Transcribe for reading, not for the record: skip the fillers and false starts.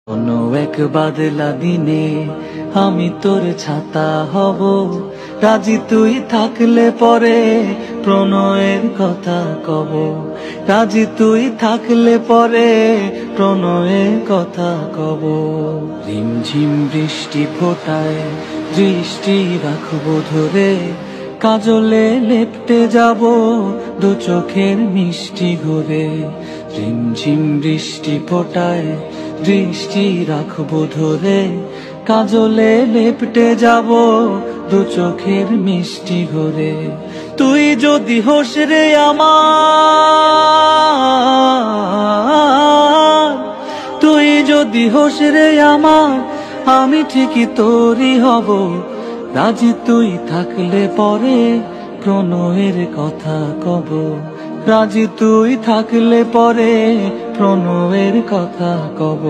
কোনো এক বাদলা দিনে আমি তোর ছাতা হব, রাজি তুই থাকলে পরে প্রণয়ের কথা কব। রাজি তুই থাকলে পরে প্রণয়ের কথা কব। রিমঝিম বৃষ্টি ফোটায় দৃষ্টি রাখবো ধরে, কাজলে লেপ্টে যাব দু চোখের মিষ্টি ঘুরে। রিমঝিম বৃষ্টি ফোটায় দৃষ্টি রাখবো ধরে, কাজলে লেপ্টে যাব দু চোখের মিষ্টি ঘুরে। তুই যদি হোস রে আমার, তুই যদি হোস রে আমার, আমি ঠিকই তোরই হব। রাজি তুই থাকলে পরে প্রণয়ের কথা কব। রাজি তুই থাকলে পরে প্রণয়ের কথা কব।